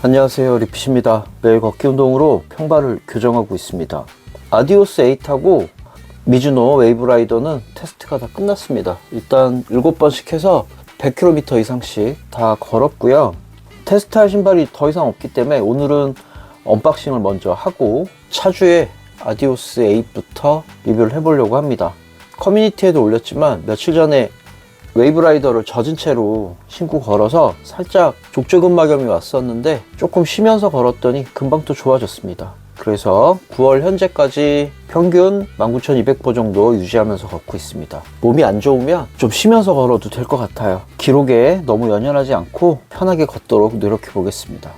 안녕하세요, 리핏입니다. 매일 걷기 운동으로 평발을 교정하고 있습니다. 아디오스 8하고 미즈노 웨이브라이더는 테스트가 다 끝났습니다. 일단 7번씩 해서 100km 이상씩 다 걸었고요. 테스트할 신발이 더 이상 없기 때문에 오늘은 언박싱을 먼저 하고 차주에 아디오스 8부터 리뷰를 해보려고 합니다. 커뮤니티에도 올렸지만 며칠 전에 웨이브라이더를 젖은 채로 신고 걸어서 살짝 족저근막염이 왔었는데 조금 쉬면서 걸었더니 금방 또 좋아졌습니다. 그래서 9월 현재까지 평균 19,200보 정도 유지하면서 걷고 있습니다. 몸이 안 좋으면 좀 쉬면서 걸어도 될 것 같아요. 기록에 너무 연연하지 않고 편하게 걷도록 노력해 보겠습니다.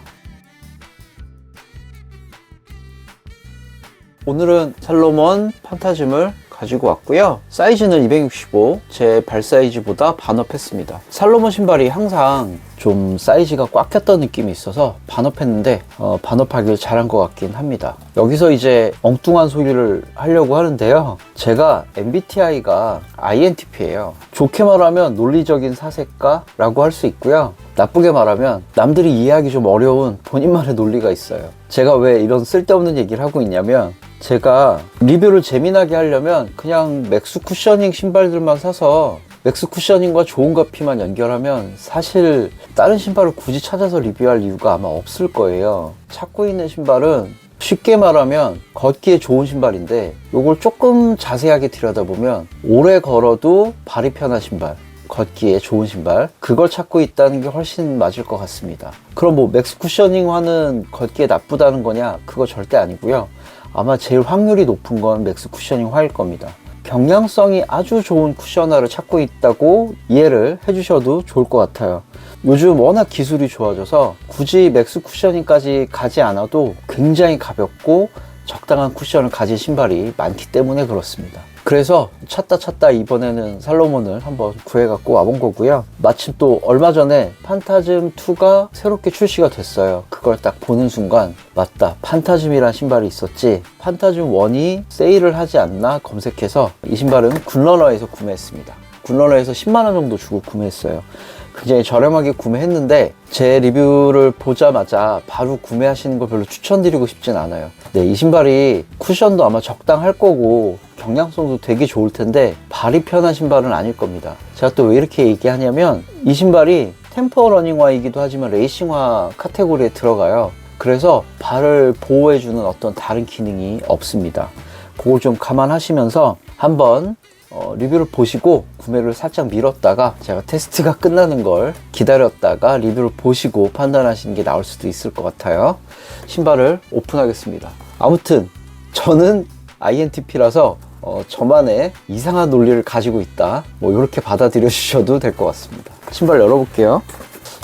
오늘은 살로몬 판타즘을 가지고 왔고요. 사이즈는 265, 제 발 사이즈보다 반업했습니다. 살로몬 신발이 항상 좀 사이즈가 꽉 꼈던 느낌이 있어서 반업했는데 반업하길 잘한 것 같긴 합니다. 여기서 이제 엉뚱한 소리를 하려고 하는데요. 제가 MBTI가 INTP예요. 좋게 말하면 논리적인 사색가라고 할 수 있고요. 나쁘게 말하면 남들이 이해하기 좀 어려운 본인만의 논리가 있어요. 제가 왜 이런 쓸데없는 얘기를 하고 있냐면 제가 리뷰를 재미나게 하려면 그냥 맥스 쿠셔닝 신발들만 사서 맥스 쿠셔닝과 좋은 가피만 연결하면 사실 다른 신발을 굳이 찾아서 리뷰할 이유가 아마 없을 거예요. 찾고 있는 신발은 쉽게 말하면 걷기에 좋은 신발인데 이걸 조금 자세하게 들여다보면 오래 걸어도 발이 편한 신발, 걷기에 좋은 신발, 그걸 찾고 있다는 게 훨씬 맞을 것 같습니다. 그럼 뭐 맥스 쿠셔닝화는 걷기에 나쁘다는 거냐? 그거 절대 아니고요. 아마 제일 확률이 높은 건 맥스 쿠셔닝화일 겁니다. 경량성이 아주 좋은 쿠셔너를 찾고 있다고 이해를 해주셔도 좋을 것 같아요. 요즘 워낙 기술이 좋아져서 굳이 맥스 쿠셔닝까지 가지 않아도 굉장히 가볍고 적당한 쿠션을 가진 신발이 많기 때문에 그렇습니다. 그래서 찾다 이번에는 살로몬을 한번 구해갖고 와본 거고요. 마침 또 얼마 전에 판타즘2가 새롭게 출시가 됐어요. 그걸 딱 보는 순간 맞다, 판타즘이란 신발이 있었지, 판타즘1이 세일을 하지 않나 검색해서 이 신발은 굿러너에서 구매했습니다. 굿러너에서 10만원 정도 주고 구매했어요. 굉장히 저렴하게 구매했는데 제 리뷰를 보자마자 바로 구매하시는 걸 별로 추천드리고 싶진 않아요. 네, 이 신발이 쿠션도 아마 적당할 거고 경량성도 되게 좋을 텐데 발이 편한 신발은 아닐 겁니다. 제가 또 왜 이렇게 얘기하냐면 이 신발이 템퍼 러닝화이기도 하지만 레이싱화 카테고리에 들어가요. 그래서 발을 보호해주는 어떤 다른 기능이 없습니다. 그걸 좀 감안하시면서 한번 리뷰를 보시고 구매를 살짝 미뤘다가 제가 테스트가 끝나는 걸 기다렸다가 리뷰를 보시고 판단하시는 게 나을 수도 있을 것 같아요. 신발을 오픈하겠습니다. 아무튼 저는 INTP라서 저만의 이상한 논리를 가지고 있다, 뭐 이렇게 받아들여 주셔도 될 것 같습니다. 신발 열어볼게요.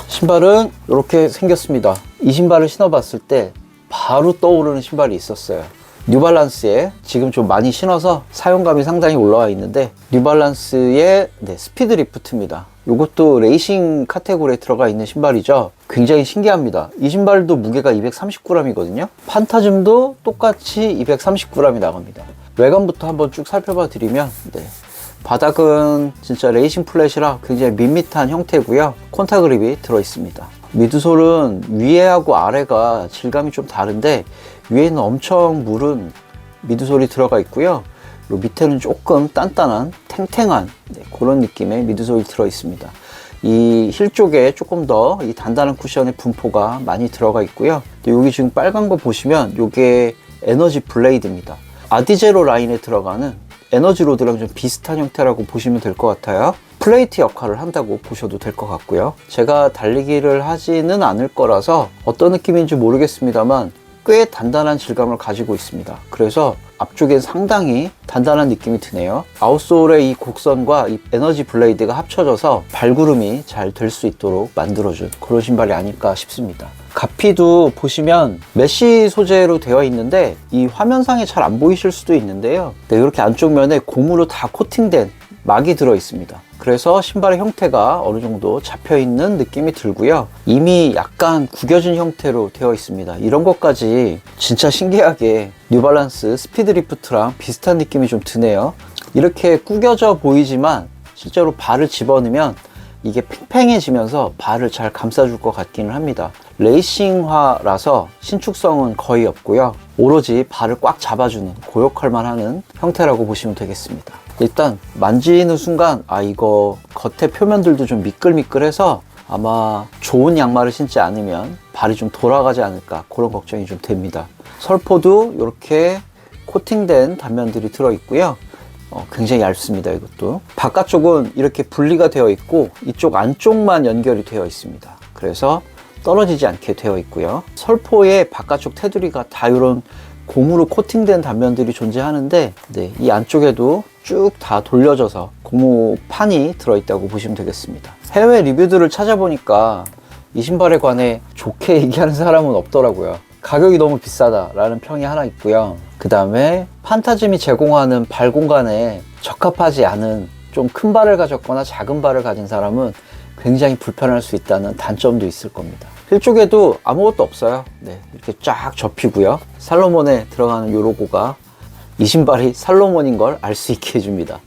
신발은 이렇게 생겼습니다. 이 신발을 신어봤을 때 바로 떠오르는 신발이 있었어요. 뉴발란스에 지금 좀 많이 신어서 사용감이 상당히 올라와 있는데 뉴발란스의 스피드 리프트입니다. 이것도 레이싱 카테고리에 들어가 있는 신발이죠. 굉장히 신기합니다. 이 신발도 무게가 230g이거든요. 판타즘도 똑같이 230g이 나갑니다. 외관부터 한번 쭉 살펴봐 드리면 바닥은 진짜 레이싱 플랫이라 굉장히 밋밋한 형태고요. 콘타 그립이 들어 있습니다. 미드솔은 위에하고 아래가 질감이 좀 다른데 위에는 엄청 무른 미드솔이 들어가 있고요. 그리고 밑에는 조금 단단한 탱탱한 그런 느낌의 미드솔이 들어 있습니다. 이 힐 쪽에 조금 더 이 단단한 쿠션의 분포가 많이 들어가 있고요. 여기 지금 빨간 거 보시면 이게 에너지 블레이드입니다. 아디제로 라인에 들어가는 에너지 로드랑 좀 비슷한 형태라고 보시면 될 것 같아요. 플레이트 역할을 한다고 보셔도 될 것 같고요. 제가 달리기를 하지는 않을 거라서 어떤 느낌인지 모르겠습니다만 꽤 단단한 질감을 가지고 있습니다. 그래서 앞쪽엔 상당히 단단한 느낌이 드네요. 아웃솔의 이 곡선과 이 에너지 블레이드가 합쳐져서 발구름이 잘 될 수 있도록 만들어준 그런 신발이 아닐까 싶습니다. 가피도 보시면 메쉬 소재로 되어 있는데 이 화면상에 잘 안 보이실 수도 있는데요. 이렇게 안쪽 면에 고무로 다 코팅된 막이 들어 있습니다. 그래서 신발의 형태가 어느 정도 잡혀 있는 느낌이 들고요. 이미 약간 구겨진 형태로 되어 있습니다. 이런 것까지 진짜 신기하게 뉴발란스 스피드 리프트랑 비슷한 느낌이 좀 드네요. 이렇게 구겨져 보이지만 실제로 발을 집어넣으면 이게 팽팽해지면서 발을 잘 감싸줄 것 같기는 합니다. 레이싱화라서 신축성은 거의 없고요. 오로지 발을 꽉 잡아주는 그 역할만 하는 형태라고 보시면 되겠습니다. 일단 만지는 순간 이거 겉에 표면들도 좀 미끌미끌해서 아마 좋은 양말을 신지 않으면 발이 좀 돌아가지 않을까, 그런 걱정이 좀 됩니다. 설포도 이렇게 코팅된 단면들이 들어있고요. 굉장히 얇습니다. 이것도 바깥쪽은 이렇게 분리가 되어 있고 이쪽 안쪽만 연결이 되어 있습니다. 그래서 떨어지지 않게 되어 있고요. 설포의 바깥쪽 테두리가 다 이런 고무로 코팅된 단면들이 존재하는데, 네, 이 안쪽에도 쭉 다 돌려져서 고무판이 들어있다고 보시면 되겠습니다. 해외 리뷰들을 찾아보니까 이 신발에 관해 좋게 얘기하는 사람은 없더라고요. 가격이 너무 비싸다라는 평이 하나 있고요. 그 다음에 판타즘이 제공하는 발 공간에 적합하지 않은 좀 큰 발을 가졌거나 작은 발을 가진 사람은 굉장히 불편할 수 있다는 단점도 있을 겁니다. 힐 쪽에도 아무것도 없어요. 네, 이렇게 쫙 접히고요. 살로몬에 들어가는 이 로고가 이 신발이 살로몬인 걸 알 수 있게 해줍니다.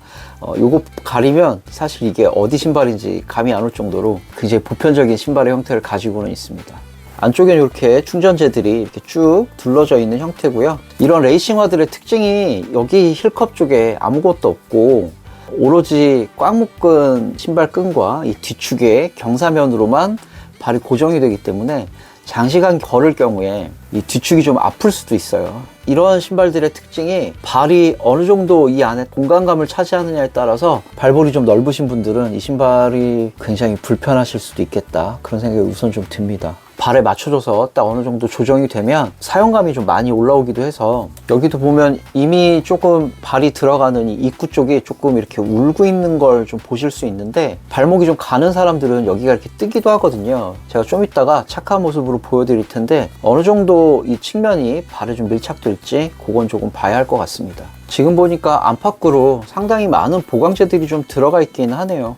요거 가리면 사실 이게 어디 신발인지 감이 안 올 정도로 굉장히 보편적인 신발의 형태를 가지고는 있습니다. 안쪽에는 이렇게 충전재들이 이렇게 쭉 둘러져 있는 형태고요. 이런 레이싱화들의 특징이 여기 힐컵 쪽에 아무것도 없고 오로지 꽉 묶은 신발끈과 이 뒤축의 경사면으로만 발이 고정이 되기 때문에 장시간 걸을 경우에 이 뒤축이 좀 아플 수도 있어요. 이런 신발들의 특징이 발이 어느 정도 이 안에 공간감을 차지하느냐에 따라서 발볼이 좀 넓으신 분들은 이 신발이 굉장히 불편하실 수도 있겠다, 그런 생각이 우선 좀 듭니다. 발에 맞춰줘서 딱 어느 정도 조정이 되면 사용감이 좀 많이 올라오기도 해서, 여기도 보면 이미 조금 발이 들어가는 이 입구 쪽이 조금 이렇게 울고 있는 걸 좀 보실 수 있는데, 발목이 좀 가는 사람들은 여기가 이렇게 뜨기도 하거든요. 제가 좀 이따가 착한 모습으로 보여드릴 텐데 어느 정도 이 측면이 발에 좀 밀착될지 그건 조금 봐야 할 것 같습니다. 지금 보니까 안팎으로 상당히 많은 보강재들이 좀 들어가 있긴 하네요.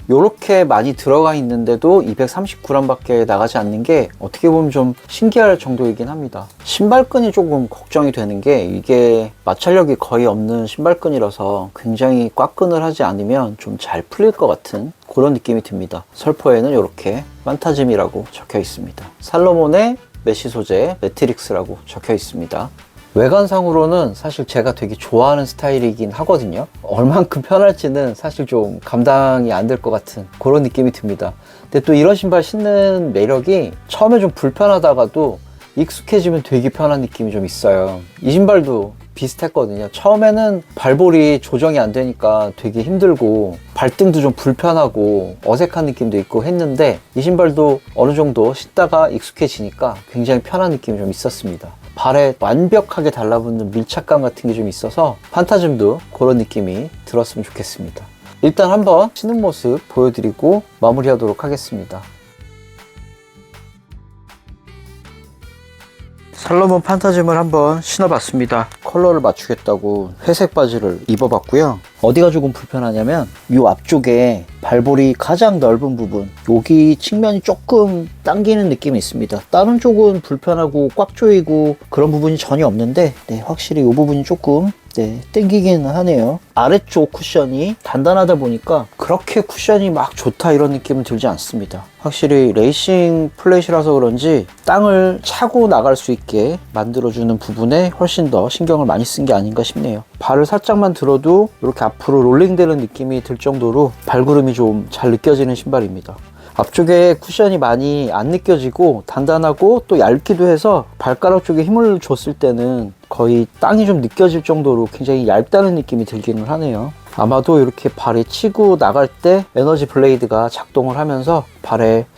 이렇게 많이 들어가 있는데도 239g 밖에 나가지 않는 게 어떻게 보면 좀 신기할 정도이긴 합니다. 신발끈이 조금 걱정이 되는 게, 이게 마찰력이 거의 없는 신발끈이라서 굉장히 꽉끈을 하지 않으면 좀 잘 풀릴 것 같은 그런 느낌이 듭니다. 설포에는 이렇게 판타즘이라고 적혀 있습니다. 살로몬의 메쉬 소재 매트릭스라고 적혀 있습니다. 외관상으로는 사실 제가 되게 좋아하는 스타일이긴 하거든요. 얼만큼 편할지는 사실 좀 감당이 안 될 것 같은 그런 느낌이 듭니다. 근데 또 이런 신발 신는 매력이 처음에 좀 불편하다가도 익숙해지면 되게 편한 느낌이 좀 있어요. 이 신발도 비슷했거든요. 처음에는 발볼이 조정이 안 되니까 되게 힘들고 발등도 좀 불편하고 어색한 느낌도 있고 했는데, 이 신발도 어느 정도 신다가 익숙해지니까 굉장히 편한 느낌이 좀 있었습니다. 발에 완벽하게 달라붙는 밀착감 같은 게 좀 있어서 판타즘도 그런 느낌이 들었으면 좋겠습니다. 일단 한번 신는 모습 보여드리고 마무리하도록 하겠습니다. 살로몬 판타즘을 한번 신어봤습니다. 컬러를 맞추겠다고 회색 바지를 입어봤고요. 어디가 조금 불편하냐면 이 앞쪽에 발볼이 가장 넓은 부분, 여기 측면이 조금 당기는 느낌이 있습니다. 다른 쪽은 불편하고 꽉 조이고 그런 부분이 전혀 없는데, 네, 확실히 이 부분이 조금 땡기기는 하네요. 아래쪽 쿠션이 단단하다 보니까 그렇게 쿠션이 막 좋다 이런 느낌은 들지 않습니다. 확실히 레이싱 플랫이라서 그런지 땅을 차고 나갈 수 있게 만들어주는 부분에 훨씬 더 신경을 많이 쓴 게 아닌가 싶네요. 발을 살짝만 들어도 이렇게 앞으로 롤링되는 느낌이 들 정도로 발구름이 좀 잘 느껴지는 신발입니다. 앞쪽에 쿠션이 많이 안 느껴지고 단단하고 또 얇기도 해서 발가락 쪽에 힘을 줬을 때는 거의 땅이 좀 느껴질 정도로 굉장히 얇다는 느낌이 들기는 하네요. 아마도 이렇게 발에 치고 나갈 때 에너지 블레이드가 작동을 하면서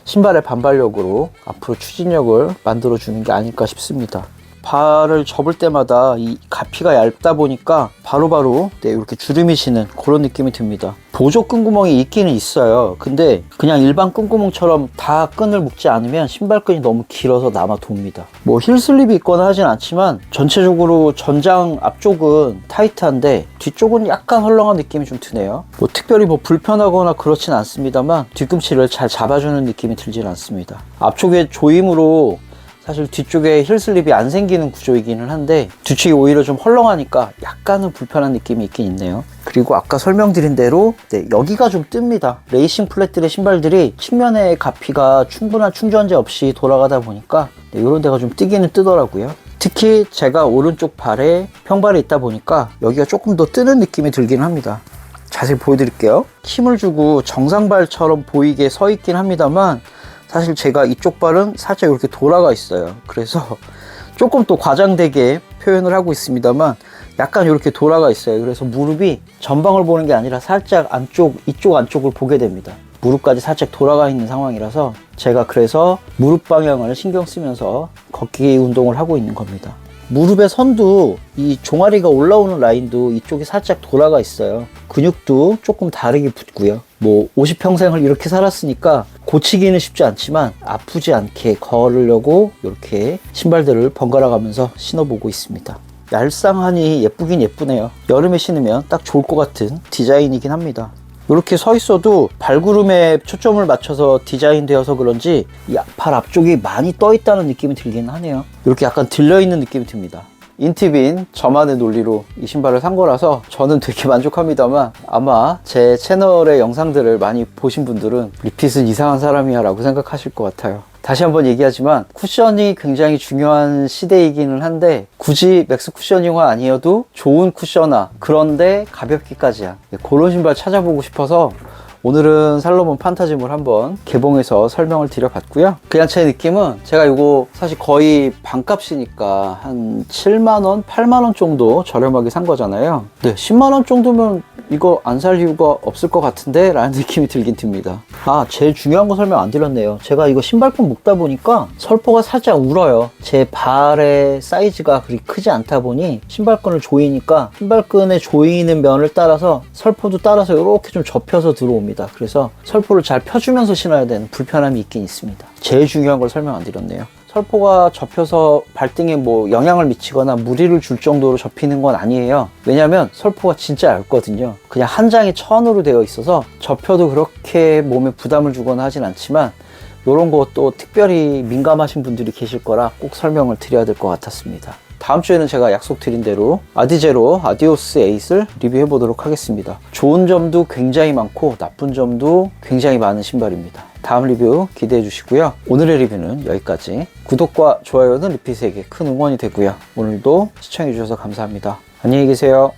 신발의 반발력으로 앞으로 추진력을 만들어주는 게 아닐까 싶습니다. 발을 접을 때마다 이 가피가 얇다 보니까 바로바로 이렇게 주름이 지는 그런 느낌이 듭니다. 보조 끈구멍이 있기는 있어요. 근데 그냥 일반 끈구멍처럼 다 끈을 묶지 않으면 신발끈이 너무 길어서 남아 돕니다. 뭐 힐슬립이 있거나 하진 않지만 전체적으로 전장 앞쪽은 타이트한데 뒤쪽은 약간 헐렁한 느낌이 좀 드네요. 뭐 특별히 뭐 불편하거나 그렇진 않습니다만 뒤꿈치를 잘 잡아주는 느낌이 들진 않습니다. 앞쪽에 조임으로 사실 뒤쪽에 힐슬립이 안 생기는 구조이기는 한데 뒤쪽이 오히려 좀 헐렁하니까 약간은 불편한 느낌이 있긴 있네요. 그리고 아까 설명드린 대로 여기가 좀 뜹니다. 레이싱 플랫들의 신발들이 측면에 가피가 충분한 충전재 없이 돌아가다 보니까 이런 데가 좀 뜨기는 뜨더라고요. 특히 제가 오른쪽 발에 평발이 있다 보니까 여기가 조금 더 뜨는 느낌이 들긴 합니다. 자세히 보여드릴게요. 힘을 주고 정상발처럼 보이게 서 있긴 합니다만 사실 제가 이쪽 발은 살짝 이렇게 돌아가 있어요. 그래서 조금 또 과장되게 표현을 하고 있습니다만 약간 이렇게 돌아가 있어요. 그래서 무릎이 전방을 보는 게 아니라 살짝 이쪽 안쪽을 보게 됩니다. 무릎까지 살짝 돌아가 있는 상황이라서 제가 그래서 무릎 방향을 신경 쓰면서 걷기 운동을 하고 있는 겁니다. 무릎의 선도 이 종아리가 올라오는 라인도 이쪽이 살짝 돌아가 있어요. 근육도 조금 다르게 붙고요. 뭐 50평생을 이렇게 살았으니까 고치기는 쉽지 않지만 아프지 않게 걸으려고 이렇게 신발들을 번갈아 가면서 신어보고 있습니다. 얄쌍하니 예쁘긴 예쁘네요. 여름에 신으면 딱 좋을 것 같은 디자인이긴 합니다. 이렇게 서 있어도 발구름에 초점을 맞춰서 디자인되어서 그런지 이 발 앞쪽이 많이 떠 있다는 느낌이 들긴 하네요. 이렇게 약간 들려있는 느낌이 듭니다. 인팁인 저만의 논리로 이 신발을 산 거라서 저는 되게 만족합니다만 아마 제 채널의 영상들을 많이 보신 분들은 리핏은 이상한 사람이야 라고 생각하실 것 같아요. 다시 한번 얘기하지만 쿠션이 굉장히 중요한 시대이기는 한데 굳이 맥스 쿠셔닝화 아니어도 좋은 쿠셔나 그런데 가볍기까지 한 그런 신발 찾아보고 싶어서 오늘은 살로몬 판타즘을 한번 개봉해서 설명을 드려봤고요. 그냥 제 느낌은 제가 이거 사실 거의 반값이니까 한 7만원, 8만원 정도 저렴하게 산 거잖아요. 네, 10만원 정도면 이거 안 살 이유가 없을 것 같은데 라는 느낌이 들긴 듭니다. 아, 제일 중요한 거 설명 안 드렸네요. 제가 이거 신발끈 묶다 보니까 설포가 살짝 울어요. 제 발의 사이즈가 그리 크지 않다 보니 신발끈을 조이니까 신발끈에 조이는 면을 따라서 설포도 따라서 이렇게 좀 접혀서 들어옵니다. 그래서 설포를 잘 펴주면서 신어야 되는 불편함이 있긴 있습니다. 제일 중요한 걸 설명 안 드렸네요. 설포가 접혀서 발등에 뭐 영향을 미치거나 무리를 줄 정도로 접히는 건 아니에요. 왜냐면 설포가 진짜 얇거든요. 그냥 한 장의 천으로 되어 있어서 접혀도 그렇게 몸에 부담을 주거나 하진 않지만 이런 것도 특별히 민감하신 분들이 계실 거라 꼭 설명을 드려야 될 것 같았습니다. 다음 주에는 제가 약속드린 대로 아디제로 아디오스 8을 리뷰해 보도록 하겠습니다. 좋은 점도 굉장히 많고 나쁜 점도 굉장히 많은 신발입니다. 다음 리뷰 기대해 주시고요. 오늘의 리뷰는 여기까지. 구독과 좋아요는 리핏에게 큰 응원이 되고요. 오늘도 시청해 주셔서 감사합니다. 안녕히 계세요.